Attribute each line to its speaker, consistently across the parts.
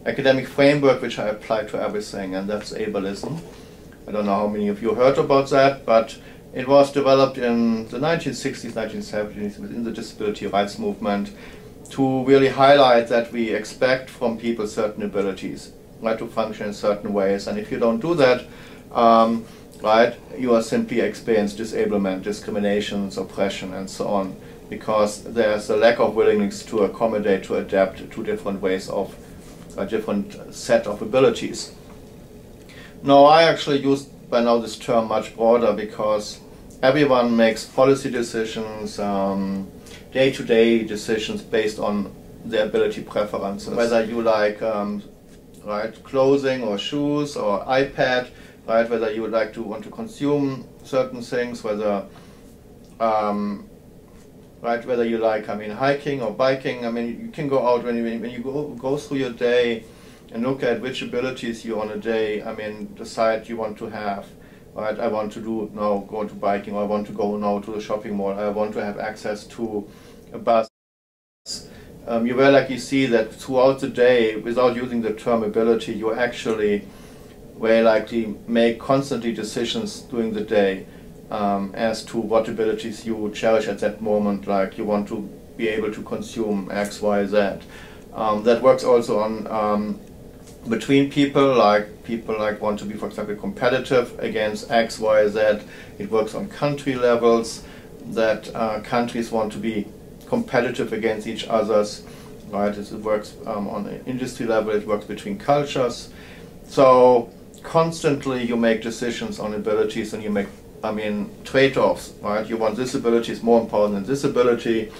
Speaker 1: academic framework which I apply to everything, and that's ableism. I don't know how many of you heard about that, but it was developed in the 1960s, 1970s within the disability rights movement to really highlight that we expect from people certain abilities, right, to function in certain ways, and if you don't do that, right, you are simply experience disablement, discriminations, oppression, and so on, because there's a lack of willingness to accommodate, to adapt to different ways of a different set of abilities. Now, I actually use by now this term much broader because everyone makes policy decisions, day-to-day decisions based on their ability preferences. Whether you like right, clothing or shoes or iPad, right? Whether you would like to want to consume certain things, whether right, whether you like, hiking or biking. You can go out when you go through your day and look at which abilities you on a day, decide you want to have. Right, I want to go to biking, or I want to go now to the shopping mall. I want to have access to a bus. You very likely see that throughout the day, without using the term ability, you actually very likely make constantly decisions during the day as to what abilities you cherish at that moment, like you want to be able to consume X, Y, Z. That works also on between people like want to be, for example, competitive against X, Y, Z. It works on country levels, that countries want to be competitive against each others. Right? It works on an industry level. It works between cultures. So constantly you make decisions on abilities, and you make trade-offs. Right? You want this ability is more important than this ability.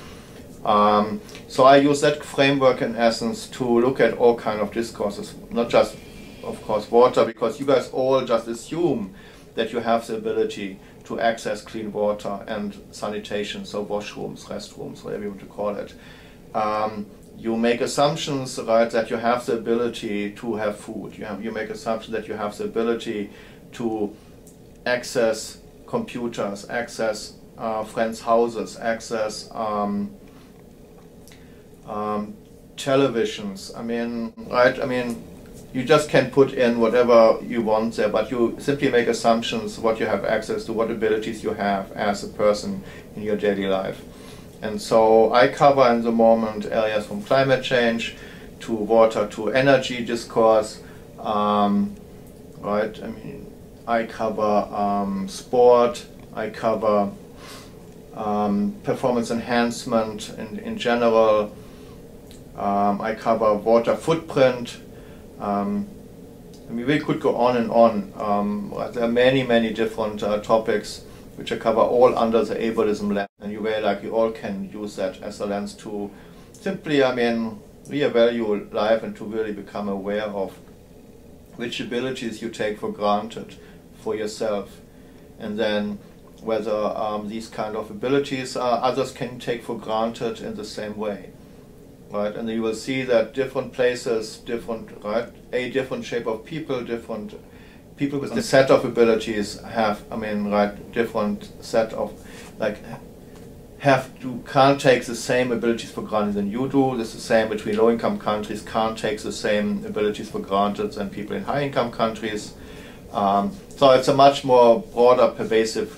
Speaker 1: So I use that framework in essence to look at all kind of discourses, not just, of course, water, because you guys all just assume that you have the ability to access clean water and sanitation, so washrooms, restrooms, whatever you want to call it. You make assumptions, right, that you have the ability to have food. You make assumptions that you have the ability to access computers, access friends' houses, access televisions. You just can put in whatever you want there, but you simply make assumptions what you have access to, what abilities you have as a person in your daily life. And so I cover in the moment areas from climate change to water to energy discourse. Right? I cover sport. I cover performance enhancement in general. I cover water footprint. We could go on and on. There are many different topics which I cover all under the ableism lens, and you very likely all can use that as a lens to simply, reevaluate life and to really become aware of which abilities you take for granted for yourself, and then whether these kind of abilities others can take for granted in the same way. Right, and you will see that different places, different shape of people, different people with a set of abilities have, different set of, can't take the same abilities for granted than you do. It's the same between low-income countries, can't take the same abilities for granted than people in high-income countries. So it's a much more broader, pervasive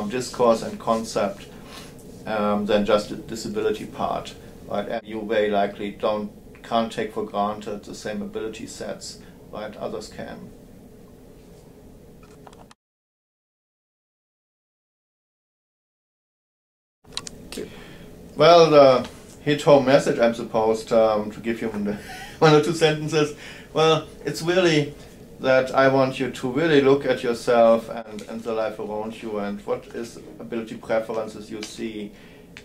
Speaker 1: discourse and concept than just the disability part. Right, and you very likely can't take for granted the same ability sets, right? Others can. Well, the hit-home message I'm supposed to give you in one or two sentences. Well, it's really that I want you to really look at yourself and the life around you, and what is ability preferences you see.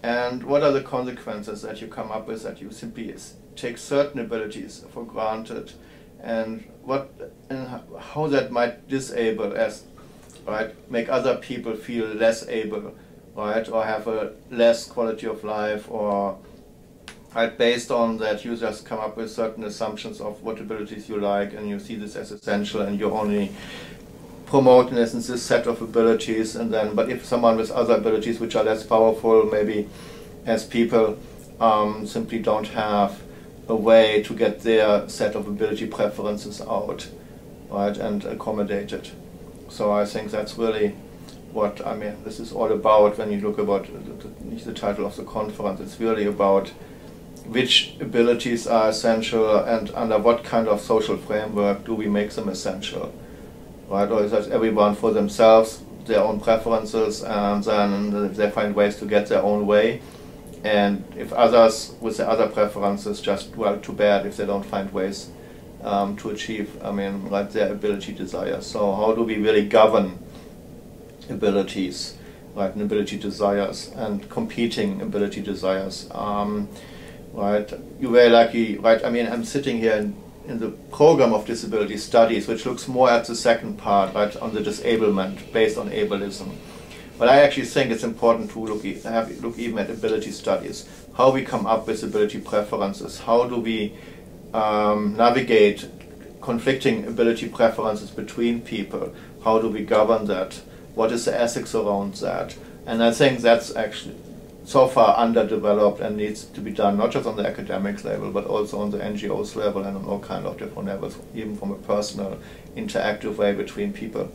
Speaker 1: And what are the consequences that you come up with, that you simply take certain abilities for granted, and how that might disable make other people feel less able, right, or have a less quality of life, or based on that you just come up with certain assumptions of what abilities you like, and you see this as essential, and you only promote in essence this set of abilities, and then but if someone with other abilities which are less powerful, maybe as people simply don't have a way to get their set of ability preferences out, right, and accommodate it. So I think that's really what, I mean, this is all about when you look about the title of the conference. It's really about which abilities are essential and under what kind of social framework do we make them essential, right? Or is that everyone for themselves, their own preferences, and then they find ways to get their own way? And if others with their other preferences, just, well, too bad if they don't find ways to achieve, I mean, like their ability desires. So how do we really govern abilities, right, and ability desires and competing ability desires? Right, you're very lucky, right? I mean, I'm sitting here in the program of disability studies, which looks more at the second part, right, on the disablement based on ableism. But I actually think it's important to look even at ability studies, how we come up with ability preferences, how do we navigate conflicting ability preferences between people, how do we govern that, what is the ethics around that? And I think that's actually so far underdeveloped and needs to be done, not just on the academics level, but also on the NGOs level and on all kind of different levels, even from a personal, interactive way between people.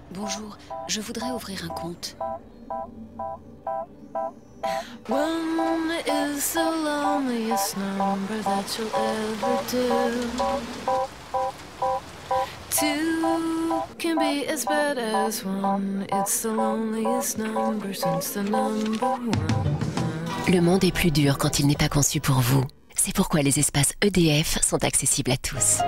Speaker 2: Bonjour, je voudrais ouvrir un compte.
Speaker 3: One is the loneliest number that you'll ever do. Two can be as bad as one. It's the loneliest number since the number one.
Speaker 2: Le monde est plus dur quand il n'est pas conçu pour vous. C'est pourquoi les espaces EDF sont accessibles à tous.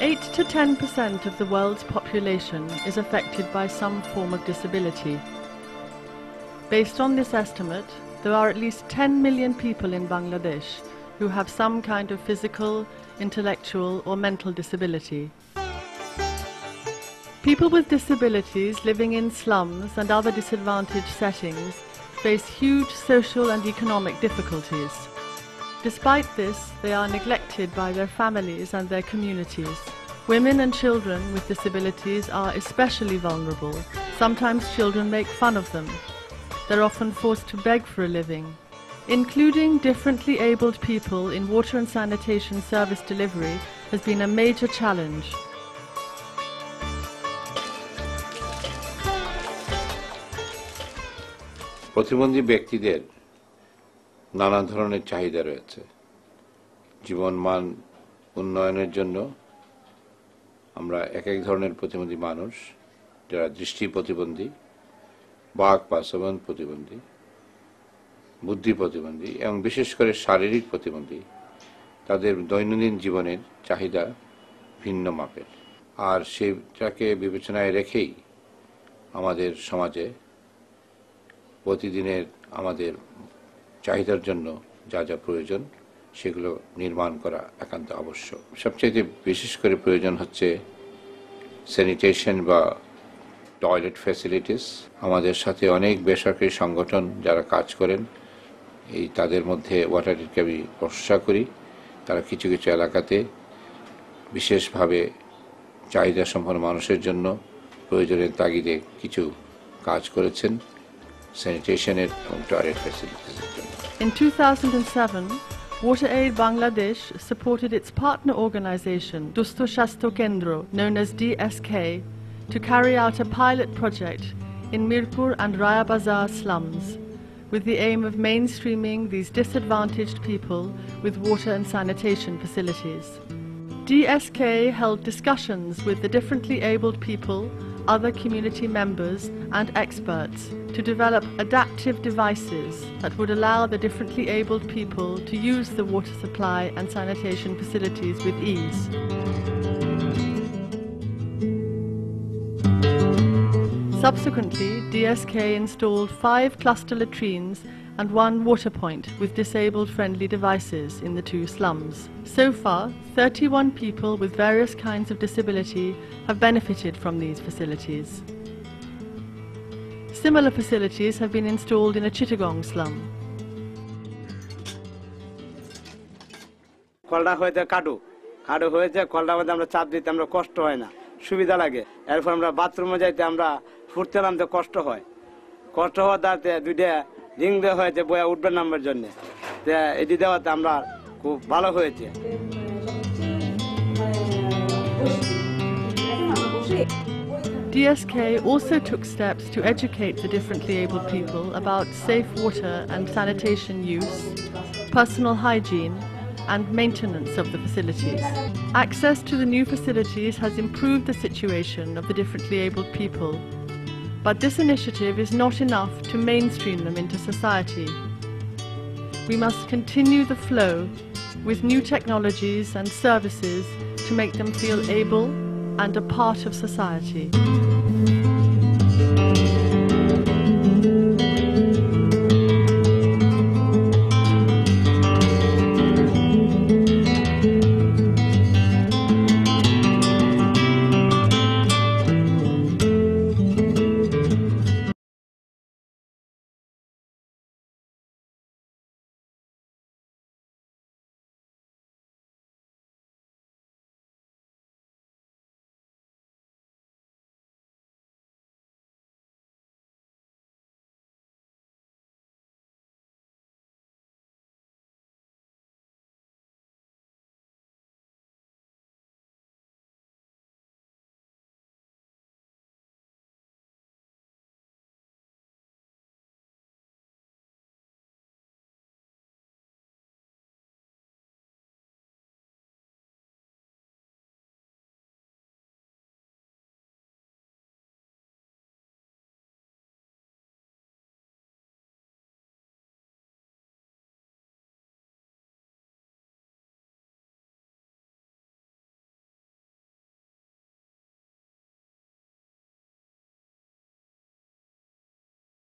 Speaker 4: Eight to 10% of the world's population is affected by some form of disability. Based on this estimate, there are at least 10 million people in Bangladesh who have some kind of physical, intellectual or mental disability. People with disabilities living in slums and other disadvantaged settings face huge social and economic difficulties. Despite this, they are neglected by their families and their communities. Women and children with disabilities are especially vulnerable. Sometimes children make fun of them. They're often forced to beg for a living. Including differently abled people in water and sanitation service delivery has been a major challenge.
Speaker 5: প্রতিবন্ধী ব্যক্তিদের নানা ধরনের চাহিদা রয়েছে। জীবনমান উন্নয়নের জন্য আমরা এক এক ধরনের প্রতিবন্ধী মানুষ, যারা দৃষ্টি প্রতিবন্ধী, বাক বা শ্রবণ প্রতিবন্ধী, বুদ্ধি প্রতিবন্ধী এবং বিশেষ করে শারীরিক প্রতিবন্ধী, তাদের দৈনন্দিন জীবনের চাহিদা ভিন্ন মাপের। আর সেটাকে বিবেচনায় রেখেই আমাদের সমাজে প্রতিদিনের আমাদের চাহিদার জন্য যা যা প্রয়োজন সেগুলো নির্মাণ করা একান্ত আবশ্যক। সবচেয়ে বিশেষ করে প্রয়োজন হচ্ছে স্যানিটেশন বা টয়লেট ফ্যাসিলিটিস। আমাদের সাথে অনেক বেসরকারি সংগঠন যারা কাজ করেন, তাদের মধ্যে ওয়াটার রিকভারি প্রশংসা করি। তারা কিছু কিছু এলাকাতে বিশেষভাবে চাহিদা সম্পন্ন মানুষের জন্য প্রয়োজনের তাগিদে কিছু কাজ করেছেন স্যানিটেশনের এবং টয়লেট ফ্যাসিলিটিসের জন্য।
Speaker 4: In 2007, WaterAid Bangladesh supported its partner organization, Dusto Shasto Kendro, known as DSK, to carry out a pilot project in Mirpur and Raya Bazar slums, with the aim of mainstreaming these disadvantaged people with water and sanitation facilities. DSK held discussions with the differently abled people, other community members and experts to develop adaptive devices that would allow the differently abled people to use the water supply and sanitation facilities with ease. Subsequently, DSK installed 5 cluster latrines and 1 water point with disabled-friendly devices in the 2 slums. So far, 31 people with various kinds of disability have benefited from these facilities. Similar facilities have been installed in a Chittagong slum.
Speaker 6: কলটা হয়েছে কাটু হয়েছে, কলটার মধ্যে আমরা চাপ দিতে আমরা কষ্ট হয় না, সুবিধা লাগে। এরপর আমরা বাথরুমে যাইতে আমরা ফুটতে নামতে কষ্ট হওয়ার দাঁড়াতে 2টা রিং দেওয়া হয়েছে বয়া উঠবে নাম্বার জন্য। এটি দেওয়াতে আমরা খুব ভালো হয়েছে।
Speaker 4: DSK also took steps to educate the differently abled people about safe water and sanitation use, personal hygiene, and maintenance of the facilities. Access to the new facilities has improved the situation of the differently abled people, but this initiative is not enough to mainstream them into society. We must continue the flow with new technologies and services to make them feel able and a part of society.